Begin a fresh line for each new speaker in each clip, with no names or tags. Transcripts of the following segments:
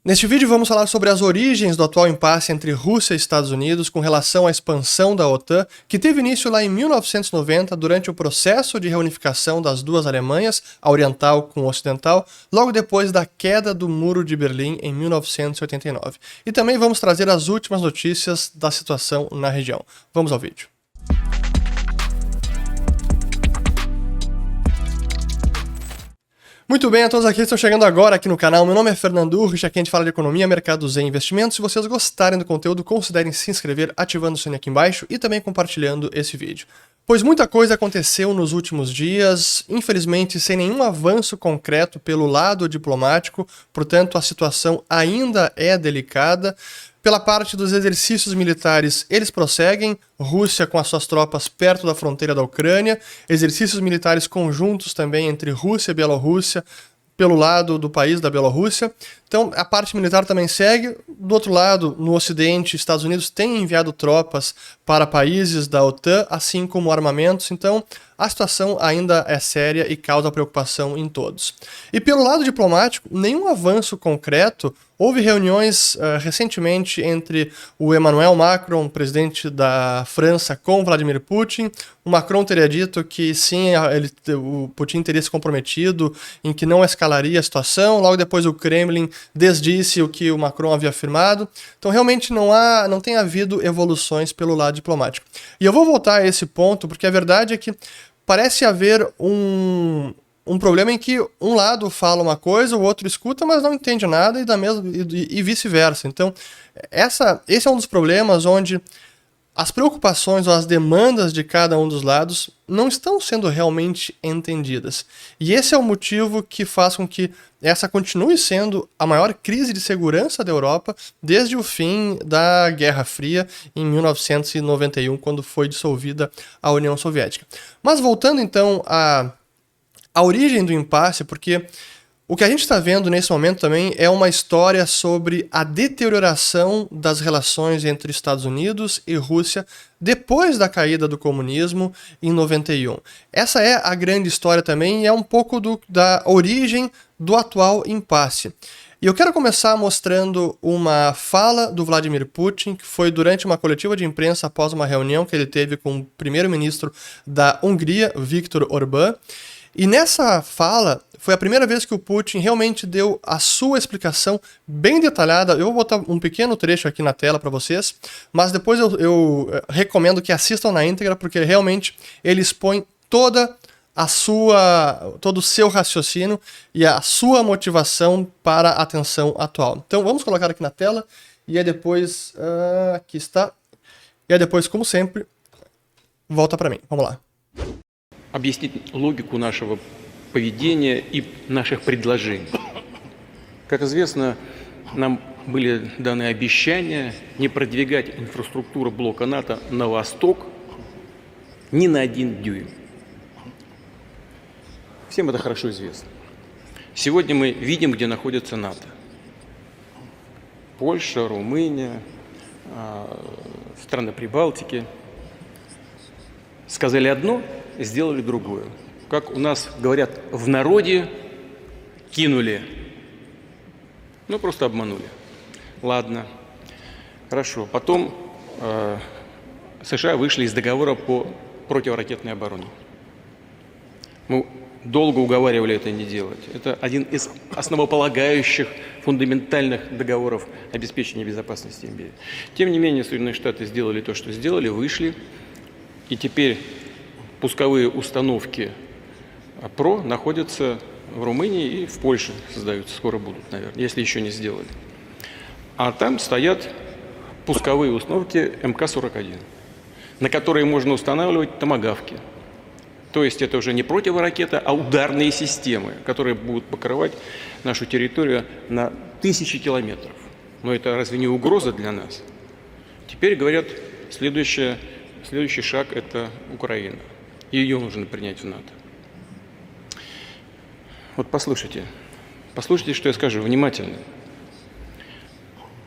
Neste vídeo vamos falar sobre as origens do atual impasse entre Rússia e Estados Unidos com relação à expansão da OTAN, que teve início lá em 1990 durante o processo de reunificação das duas Alemanhas, a oriental com a ocidental, logo depois da queda do Muro de Berlim em 1989. E também vamos trazer as últimas notícias da situação na região. Vamos ao vídeo. Muito bem, a todos aqueles que estão chegando agora aqui no canal, meu nome é Fernando Urrich, aqui a gente fala de economia, mercados e investimentos. Se vocês gostarem do conteúdo, considerem se inscrever ativando o sininho aqui embaixo e também compartilhando esse vídeo. Pois muita coisa aconteceu nos últimos dias, infelizmente sem nenhum avanço concreto pelo lado diplomático, portanto a situação ainda é delicada. Pela parte dos exercícios militares, eles prosseguem, Rússia com as suas tropas perto da fronteira da Ucrânia, exercícios militares conjuntos também entre Rússia e Bielorrússia, pelo lado do país da Bielorrússia. Então a parte militar também segue. Do outro lado, no Ocidente, Estados Unidos têm enviado tropas para países da OTAN, assim como armamentos, então a situação ainda é séria e causa preocupação em todos. E pelo lado diplomático, nenhum avanço concreto. Houve reuniões recentemente entre o Emmanuel Macron, presidente da França, com Vladimir Putin. O Macron teria dito que sim, o Putin teria se comprometido em que não escalaria a situação. Logo depois o Kremlin desdisse o que o Macron havia afirmado. Então realmente não tem havido evoluções pelo lado diplomático. E eu vou voltar a esse ponto porque a verdade é que parece haver um problema em que um lado fala uma coisa, o outro escuta, mas não entende nada e vice-versa. Então, esse é um dos problemas onde as preocupações ou as demandas de cada um dos lados não estão sendo realmente entendidas. E esse é o motivo que faz com que essa continue sendo a maior crise de segurança da Europa desde o fim da Guerra Fria, em 1991, quando foi dissolvida a União Soviética. Mas voltando então a origem do impasse, porque o que a gente está vendo nesse momento também é uma história sobre a deterioração das relações entre Estados Unidos e Rússia depois da caída do comunismo em 91. Essa é a grande história também e é um pouco da origem do atual impasse. E eu quero começar mostrando uma fala do Vladimir Putin, que foi durante uma coletiva de imprensa após uma reunião que ele teve com o primeiro-ministro da Hungria, Viktor Orbán. E nessa fala, foi a primeira vez que o Putin realmente deu a sua explicação bem detalhada. Eu vou botar um pequeno trecho aqui na tela para vocês, mas depois eu recomendo que assistam na íntegra, porque realmente ele expõe todo o seu raciocínio e a sua motivação para a tensão atual. Então vamos colocar aqui na tela, e aí depois, aqui está, e aí depois, como sempre, volta para mim. Vamos lá.
Объяснить логику нашего поведения и наших предложений. Как известно, нам были даны обещания не продвигать инфраструктуру блока НАТО на восток ни на 1 дюйм. Всем это хорошо известно. Сегодня мы видим, где находится НАТО. Польша, Румыния, страны Прибалтики. Сказали одно, сделали другое. Как у нас говорят в народе, кинули. Ну, просто обманули. Ладно, хорошо. Потом США вышли из договора по противоракетной обороне. Мы долго уговаривали это не делать. Это один из основополагающих, фундаментальных договоров обеспечения безопасности империи. Тем не менее, Соединенные Штаты сделали то, что сделали, вышли. И теперь пусковые установки ПРО находятся в Румынии и в Польше создаются, скоро будут, наверное, если еще не сделали. А там стоят пусковые установки МК-41, на которые можно устанавливать томагавки. То есть это уже не противоракета, а ударные системы, которые будут покрывать нашу территорию на тысячи километров. Но это разве не угроза для нас? Теперь, говорят, следующий шаг – это Украина. И ее нужно принять в НАТО. Вот послушайте, что я скажу внимательно.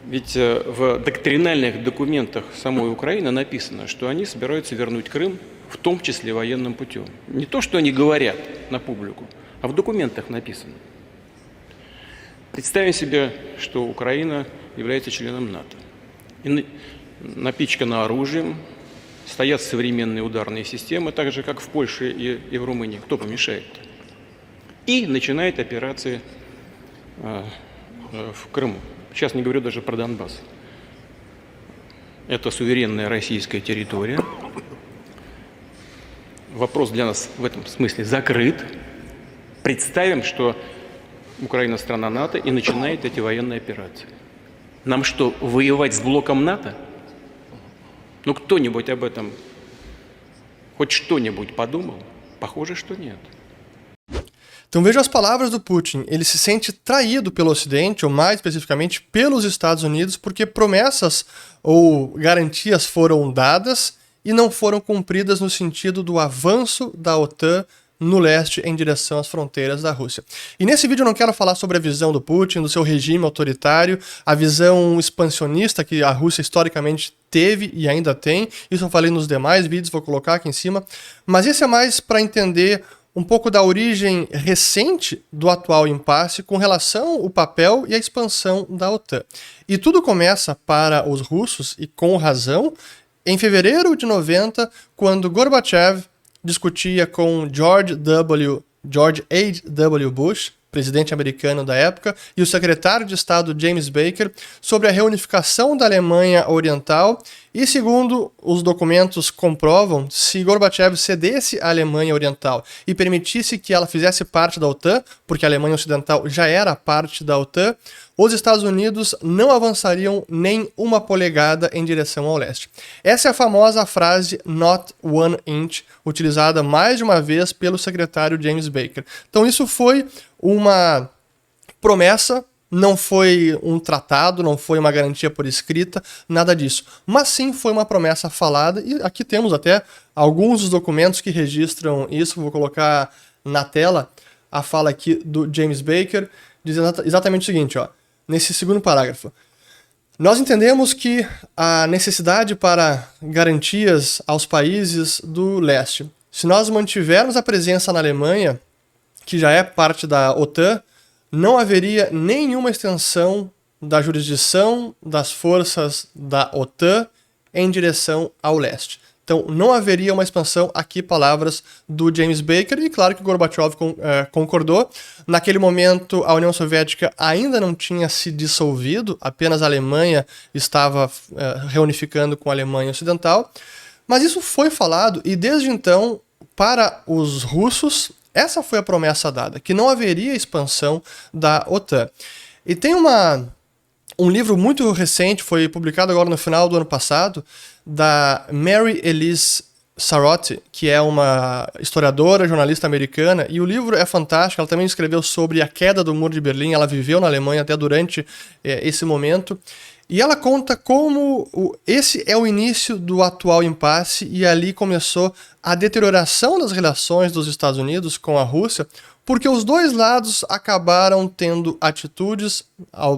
Ведь в доктринальных документах самой Украины написано, что они собираются вернуть Крым, в том числе военным путем. Не то, что они говорят на публику, а в документах написано. Представим себе, что Украина является членом НАТО. И напичкана оружием, стоят современные ударные системы, так же, как в Польше и в Румынии. Кто помешает? И начинает операции в Крыму. Сейчас не говорю даже про Донбасс. Это суверенная российская территория. Вопрос для нас в этом смысле закрыт. Представим, что Украина страна НАТО и начинает эти военные операции. Нам что, воевать с блоком НАТО? Ну, кто-нибудь об этом хоть что-нибудь подумал? Pохоже, что нет.
Então veja as palavras do Putin. Ele se sente traído pelo Ocidente, ou mais especificamente pelos Estados Unidos, porque promessas ou garantias foram dadas e não foram cumpridas no sentido do avanço da OTAN no leste em direção às fronteiras da Rússia. E nesse vídeo eu não quero falar sobre a visão do Putin, do seu regime autoritário, a visão expansionista que a Rússia historicamente teve e ainda tem. Isso eu falei nos demais vídeos, vou colocar aqui em cima. Mas esse é mais para entender um pouco da origem recente do atual impasse com relação ao papel e a expansão da OTAN. E tudo começa para os russos, e com razão, em fevereiro de 90, quando Gorbachev discutia com George H.W. Bush, presidente americano da época, e o secretário de Estado James Baker sobre a reunificação da Alemanha Oriental e, segundo os documentos comprovam, se Gorbachev cedesse à Alemanha Oriental e permitisse que ela fizesse parte da OTAN, porque a Alemanha Ocidental já era parte da OTAN, os Estados Unidos não avançariam nem uma polegada em direção ao leste. Essa é a famosa frase "not one inch", utilizada mais de uma vez pelo secretário James Baker. Então isso foi uma promessa, não foi um tratado, não foi uma garantia por escrita, nada disso. Mas sim foi uma promessa falada, e aqui temos até alguns dos documentos que registram isso. Vou colocar na tela a fala aqui do James Baker, dizendo exatamente o seguinte, ó, nesse segundo parágrafo. Nós entendemos que a necessidade para garantias aos países do leste. Se nós mantivermos a presença na Alemanha, que já é parte da OTAN, não haveria nenhuma extensão da jurisdição das forças da OTAN em direção ao leste. Então, não haveria uma expansão, aqui palavras do James Baker, e claro que o Gorbachev concordou. Naquele momento, a União Soviética ainda não tinha se dissolvido, apenas a Alemanha estava reunificando com a Alemanha Ocidental. Mas isso foi falado, e desde então, para os russos, essa foi a promessa dada, que não haveria expansão da OTAN. E tem um livro muito recente, foi publicado agora no final do ano passado, da Mary Elise Sarotti, que é uma historiadora, jornalista americana, e o livro é fantástico. Ela também escreveu sobre a queda do Muro de Berlim, ela viveu na Alemanha até durante esse momento, e ela conta como esse é o início do atual impasse, e ali começou a deterioração das relações dos Estados Unidos com a Rússia, porque os dois lados acabaram tendo atitudes,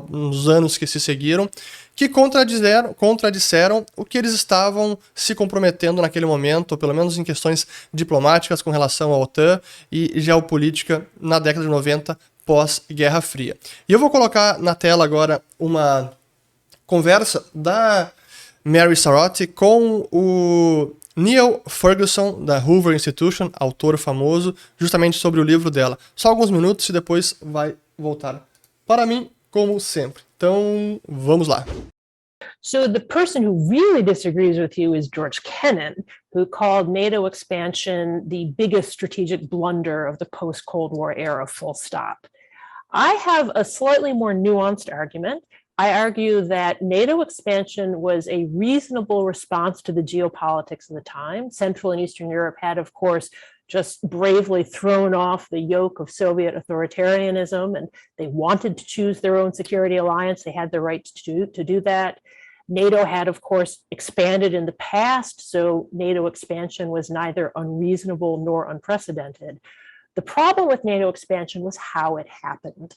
nos anos que se seguiram, que contradisseram o que eles estavam se comprometendo naquele momento, ou pelo menos em questões diplomáticas com relação à OTAN e geopolítica na década de 90, pós-Guerra Fria. E eu vou colocar na tela agora uma conversa da Mary Sarotti com o Neil Ferguson, da Hoover Institution, autor famoso, justamente sobre o livro dela. Só alguns minutos e depois vai voltar para mim, como sempre. Então, vamos lá.
So the person who really disagrees with you is George Kennan, who called NATO expansion the biggest strategic blunder of the post-Cold War era, full stop. I have a slightly more nuanced argument. I argue that NATO expansion was a reasonable response to the geopolitics of the time. Central and Eastern Europe had, of course, just bravely thrown off the yoke of Soviet authoritarianism, and they wanted to choose their own security alliance. They had the right to do that. NATO had, of course, expanded in the past, so NATO expansion was neither unreasonable nor unprecedented. The problem with NATO expansion was how it happened.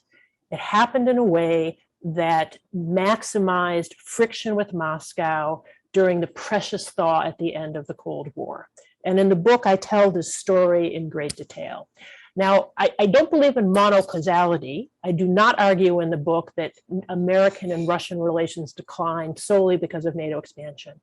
It happened in a way that maximized friction with Moscow during the precious thaw at the end of the Cold War. And in the book, I tell this story in great detail. Now, I don't believe in monocausality. I do not argue in the book that American and Russian relations declined solely because of NATO expansion.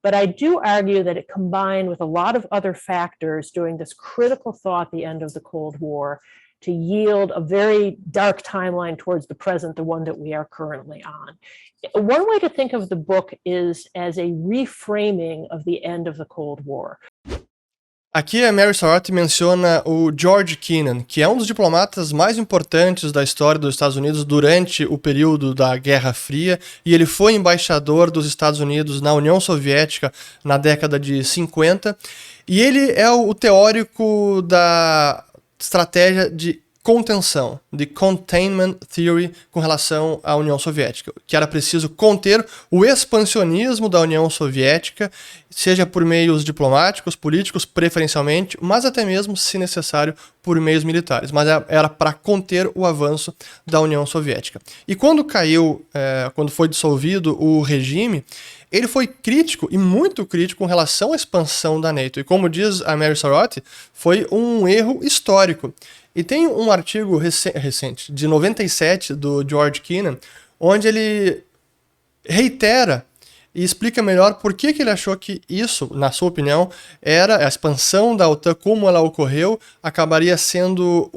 But I do argue that it combined with a lot of other factors during this critical thaw at the end of the Cold War to yield a very dark timeline towards the present, the one that we are currently on. One way to think of the book is as a reframing of the end of the Cold War.
Aqui a Mary Sarotti menciona o George Kennan, que é um dos diplomatas mais importantes da história dos Estados Unidos durante o período da Guerra Fria, e ele foi embaixador dos Estados Unidos na União Soviética na década de 50, e ele é o teórico da estratégia de contenção, de containment theory, com relação à União Soviética, que era preciso conter o expansionismo da União Soviética, seja por meios diplomáticos, políticos, preferencialmente, mas até mesmo, se necessário, por meios militares. Mas era para conter o avanço da União Soviética. E quando quando foi dissolvido o regime, ele foi crítico, e muito crítico, com relação à expansão da NATO. E como diz a Mary Sarotti, foi um erro histórico. E tem um artigo recente, de 97, do George Kennan, onde ele reitera e explica melhor por que ele achou que isso, na sua opinião, era a expansão da OTAN, como ela ocorreu, acabaria sendo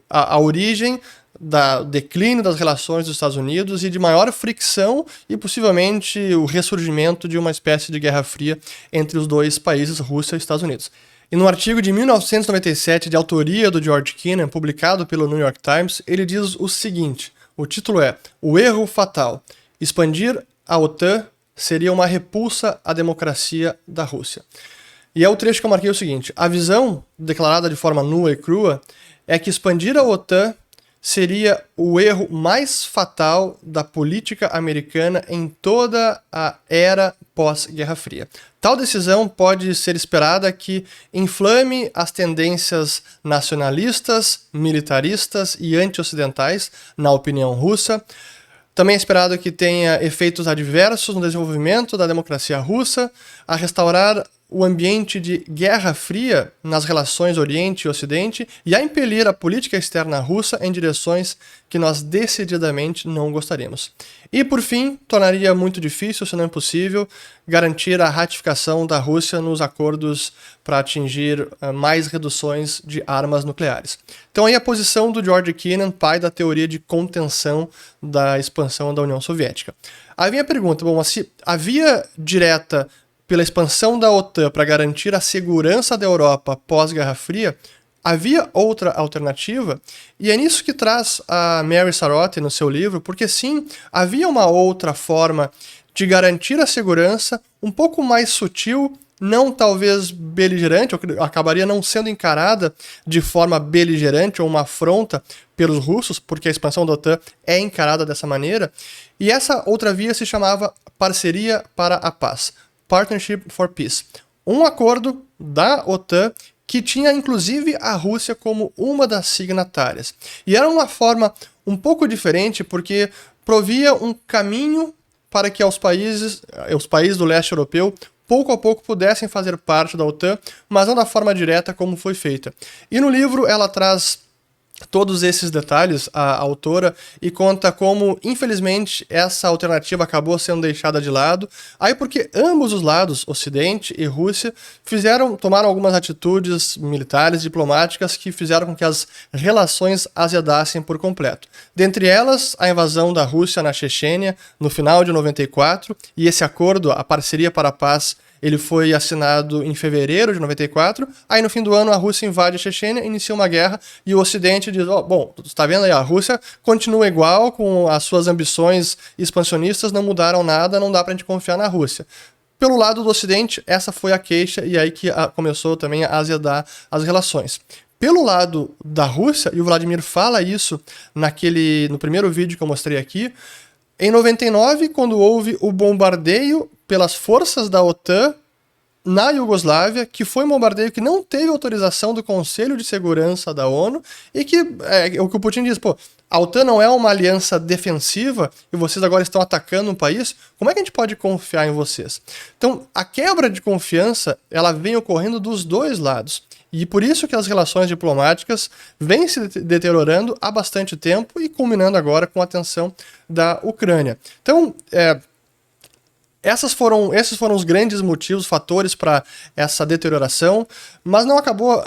a origem do declínio das relações dos Estados Unidos e de maior fricção e possivelmente o ressurgimento de uma espécie de guerra fria entre os dois países, Rússia e Estados Unidos. E no artigo de 1997, de autoria do George Kennan, publicado pelo New York Times, ele diz o seguinte, o título é O Erro Fatal. Expandir a OTAN seria uma repulsa à democracia da Rússia. E é o trecho que eu marquei o seguinte, a visão, declarada de forma nua e crua, é que expandir a OTAN seria o erro mais fatal da política americana em toda a era pós-Guerra Fria. Tal decisão pode ser esperada que inflame as tendências nacionalistas, militaristas e anti-ocidentais, na opinião russa. Também é esperado que tenha efeitos adversos no desenvolvimento da democracia russa, a restaurar o ambiente de Guerra Fria nas relações Oriente e Ocidente e a impelir a política externa russa em direções que nós decididamente não gostaríamos. E, por fim, tornaria muito difícil, se não impossível, garantir a ratificação da Rússia nos acordos para atingir mais reduções de armas nucleares. Então aí a posição do George Kennan, pai da teoria de contenção da expansão da União Soviética. Aí vem a pergunta, bom, mas se a via direta pela expansão da OTAN para garantir a segurança da Europa pós-Guerra Fria, havia outra alternativa? E é nisso que traz a Mary Sarotti no seu livro, porque sim, havia uma outra forma de garantir a segurança, um pouco mais sutil, não talvez beligerante, ou acabaria não sendo encarada de forma beligerante ou uma afronta pelos russos, porque a expansão da OTAN é encarada dessa maneira, e essa outra via se chamava Parceria para a Paz. Partnership for Peace, um acordo da OTAN que tinha inclusive a Rússia como uma das signatárias. E era uma forma um pouco diferente porque provia um caminho para que os países do leste europeu pouco a pouco pudessem fazer parte da OTAN, mas não da forma direta como foi feita. E no livro ela traz todos esses detalhes, a autora, e conta como, infelizmente, essa alternativa acabou sendo deixada de lado, aí porque ambos os lados, Ocidente e Rússia, tomaram algumas atitudes militares, diplomáticas, que fizeram com que as relações azedassem por completo. Dentre elas, a invasão da Rússia na Chechênia, no final de 94, e esse acordo, a Parceria para a Paz, ele foi assinado em fevereiro de 94, aí no fim do ano a Rússia invade a Chechênia, inicia uma guerra e o Ocidente diz, bom, tu tá vendo aí, a Rússia continua igual, com as suas ambições expansionistas, não mudaram nada, não dá pra gente confiar na Rússia. Pelo lado do Ocidente, essa foi a queixa e aí que começou também a azedar as relações. Pelo lado da Rússia, e o Vladimir fala isso no primeiro vídeo que eu mostrei aqui, em 99, quando houve o bombardeio pelas forças da OTAN na Iugoslávia, que foi um bombardeio que não teve autorização do Conselho de Segurança da ONU, e que é o que o Putin diz, a OTAN não é uma aliança defensiva e vocês agora estão atacando um país, como é que a gente pode confiar em vocês? Então, a quebra de confiança, ela vem ocorrendo dos dois lados. E por isso que as relações diplomáticas vêm se deteriorando há bastante tempo e culminando agora com a tensão da Ucrânia. Então, esses foram os grandes motivos, fatores para essa deterioração, mas não acabou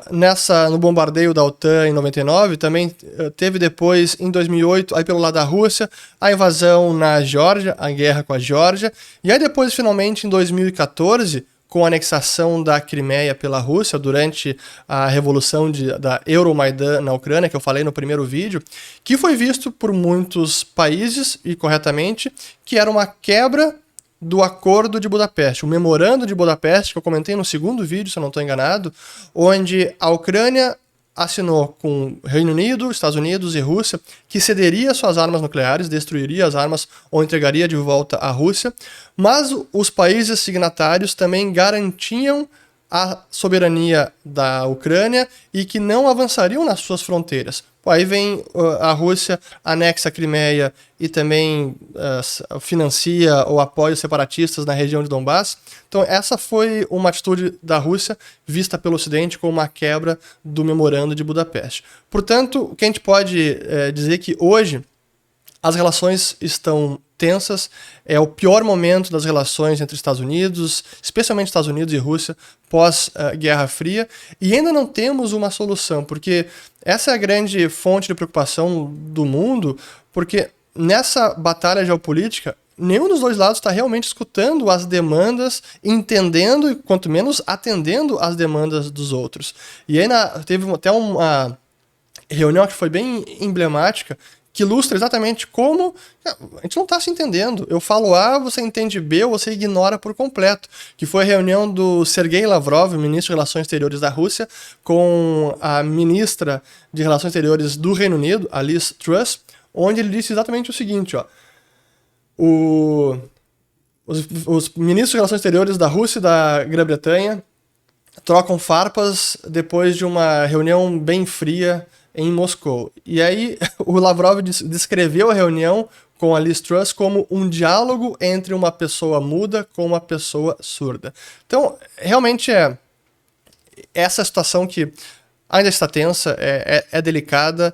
no bombardeio da OTAN em 99, também teve depois, em 2008, aí pelo lado da Rússia, a invasão na Geórgia, a guerra com a Geórgia, e aí depois, finalmente, em 2014, com a anexação da Crimeia pela Rússia durante a revolução da Euromaidan na Ucrânia, que eu falei no primeiro vídeo, que foi visto por muitos países, e corretamente, que era uma quebra do Acordo de Budapeste, o Memorando de Budapeste, que eu comentei no segundo vídeo, se eu não estou enganado, onde a Ucrânia assinou com Reino Unido, Estados Unidos e Rússia que cederia suas armas nucleares, destruiria as armas ou entregaria de volta à Rússia, mas os países signatários também garantiam a soberania da Ucrânia e que não avançariam nas suas fronteiras. Aí vem a Rússia, anexa a Crimeia e também financia ou apoia os separatistas na região de Donbass. Então essa foi uma atitude da Rússia vista pelo Ocidente como uma quebra do Memorando de Budapeste. Portanto, o que a gente pode dizer que hoje as relações estão tensas, é o pior momento das relações entre Estados Unidos, especialmente Estados Unidos e Rússia, pós-Guerra Fria, e ainda não temos uma solução, porque essa é a grande fonte de preocupação do mundo, porque nessa batalha geopolítica, nenhum dos dois lados está realmente escutando as demandas, entendendo e, quanto menos, atendendo às demandas dos outros. E aí teve até uma reunião que foi bem emblemática, que ilustra exatamente como a gente não está se entendendo. Eu falo A, você entende B, ou você ignora por completo. Que foi a reunião do Sergei Lavrov, ministro de Relações Exteriores da Rússia, com a ministra de Relações Exteriores do Reino Unido, a Liz Truss, onde ele disse exatamente o seguinte, os ministros de Relações Exteriores da Rússia e da Grã-Bretanha trocam farpas depois de uma reunião bem fria em Moscou. E aí o Lavrov descreveu a reunião com a Liz Truss como um diálogo entre uma pessoa muda com uma pessoa surda. Então, realmente essa situação que ainda está tensa, é delicada.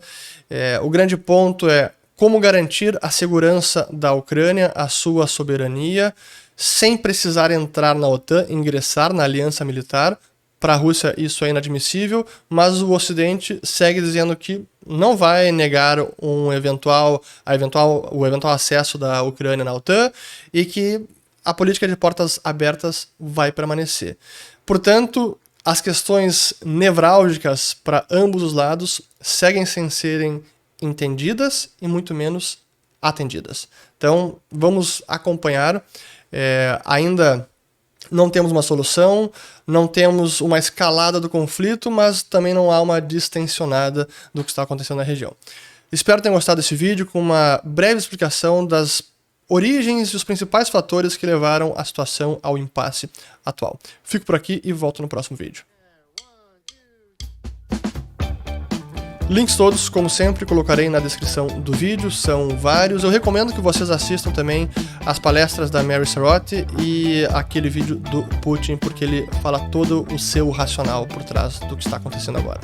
O grande ponto é como garantir a segurança da Ucrânia, a sua soberania, sem precisar entrar na OTAN, ingressar na aliança militar. Para a Rússia isso é inadmissível, mas o Ocidente segue dizendo que não vai negar o eventual acesso da Ucrânia na OTAN e que a política de portas abertas vai permanecer. Portanto, as questões nevrálgicas para ambos os lados seguem sem serem entendidas e muito menos atendidas. Então, vamos acompanhar. Ainda não temos uma solução, não temos uma escalada do conflito, mas também não há uma distensionada do que está acontecendo na região. Espero que tenham gostado desse vídeo com uma breve explicação das origens e os principais fatores que levaram a situação ao impasse atual. Fico por aqui e volto no próximo vídeo. Links todos, como sempre, colocarei na descrição do vídeo, são vários. Eu recomendo que vocês assistam também as palestras da Mary Sarotti e aquele vídeo do Putin, porque ele fala todo o seu racional por trás do que está acontecendo agora.